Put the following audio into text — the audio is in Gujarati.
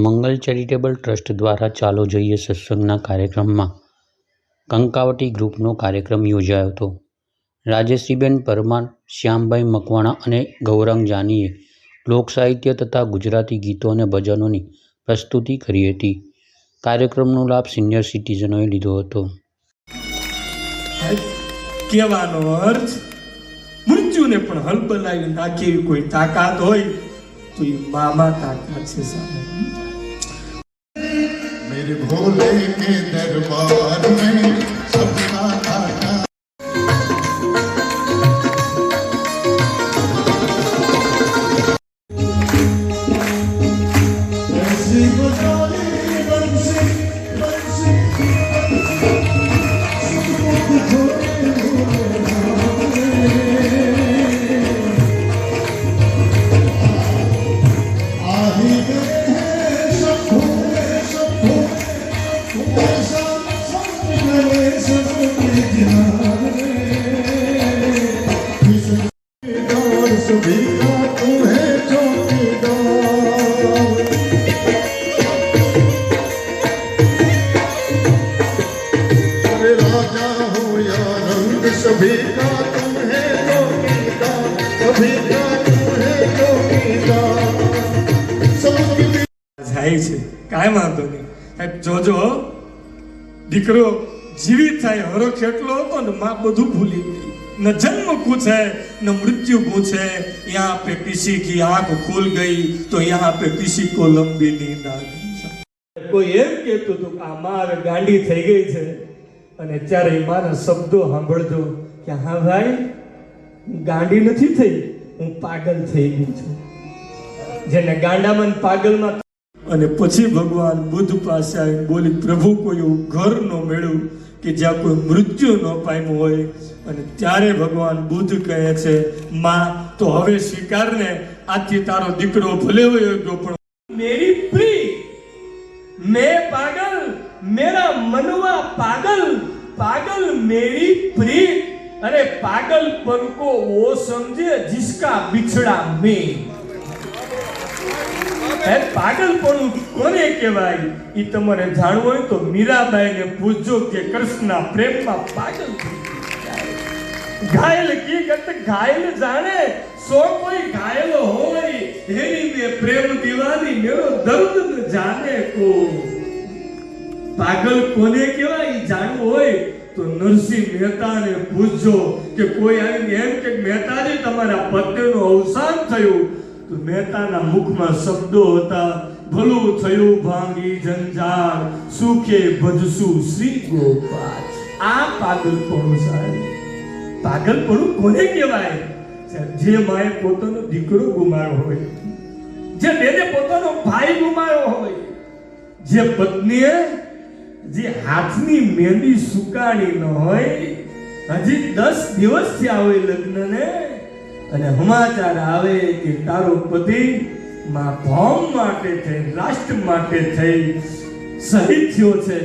મંગલ ચેરિટેબલ ટ્રસ્ટ દ્વારા ચાલો જોઈએ સત્સંગના કાર્યક્રમમાં કંકાવટી ગ્રુપનો કાર્યક્રમ યોજાયો હતો. રાજેશ્રીબેન પરમાર, શ્યામભાઈ મકવાણા અને ગૌરાંગ જાનીએ લોકસાહિત્ય તથા ગુજરાતી ગીતો અને ભજનોની પ્રસ્તુતિ કરી હતી. કાર્યક્રમનો લાભ સિનિયર સિટીઝનોએ લીધો હતો. કહેવાનો અર્થ મૃત્યુને પણ હલબલાવી નાખે એવી કોઈ તાકાત હોય તો એ મામા તાકાત છે સાહેબ. मेरे भोले के दरबार में सबका आना ऐसी बजानी बंसी बंसी आही सभी का तुम है जोगीदार, सभी का तुम है जोगीदार. જાય છે કાંઈ વાંધો નહીં સાહેબ. જોજો દીકરો જીવિત થાય હરો કેટલો હતો ને માં બધું ભૂલી ગઈ. ન જન્મ પૂછે ન મૃત્યુ પૂછે. યહાં पे किसी की आंख खुल गई तो यहाँ पे किसी को लंबी नींद आ गई. કોઈ એમ કહેતું હતું કે આ માં હવે ગાંડી થઈ ગઈ છે અને ત્યારે મારા શબ્દો સાંભળજો કે હા ભાઈ હું ગાંડી નથી થઈ, હું પાગલ થઈ ગઈ છું. જેને ગાંડામાં પાગલમાં. અને પછી ભગવાન બુદ્ધ પાસે આવીને બોલી, પ્રભુ કોઈ એવું ઘર ન મેળવ્યું કે જ્યાં કોઈ મૃત્યુ ન પામ્યું હોય. અને ત્યારે ભગવાન બુદ્ધ કહે છે, માં તો હવે સ્વીકારને, આજથી તારો દીકરો ભલે હોય પણ મેરી પ્રી मैं पागल, मेरा मनवा पागल, पागल मेरी प्रीत. अरे पागलपन को वो समझे जिसका बिछड़ा में. પાગલપણ કોને કહેવાય એ તમારે જાણવું હોય તો મીરાબાઈને પૂછજો કે કૃષ્ણના પ્રેમમાં પાગલ ઘાયલ કી ગત ઘાયલ જાણે સો કોઈ ઘાયલ હોય એની મે પ્રેમ દીવાની મેરો દર્દ ન જાણે કોઈ. પાગલ કોને કહેવાય એ જાણવું હોય તો નરસિંહ મહેતાને પૂછજો કે કોઈ આવીને એમ કે મહેતાજી તમારા પત્નીનું અવસાન થયું તો મહેતાના મુખમાં શબ્દો હતા, ભલું થયું ભાંગી જંજાર, સુખે ભજસુ શ્રી ગોપાલ. આ પાગલપણું સાહેબ. પાગલપણું કોને કહેવાય? જે માએ પોતાનો દીકરો ગુમાવ્યો હોય, જે બેને પોતાનો ભાઈ ગુમાવ્યો હોય, જે પત્નીએ જે હાથની મહેંદી સુકાણી ન હોય, હજી 10 દિવસ થયા હોય લગ્નને, અને સમાચાર આવે કે તારો પતિ માં ભૌમ માટે થઈ, રાષ્ટ્ર માટે થઈ શહીદ થયો છે.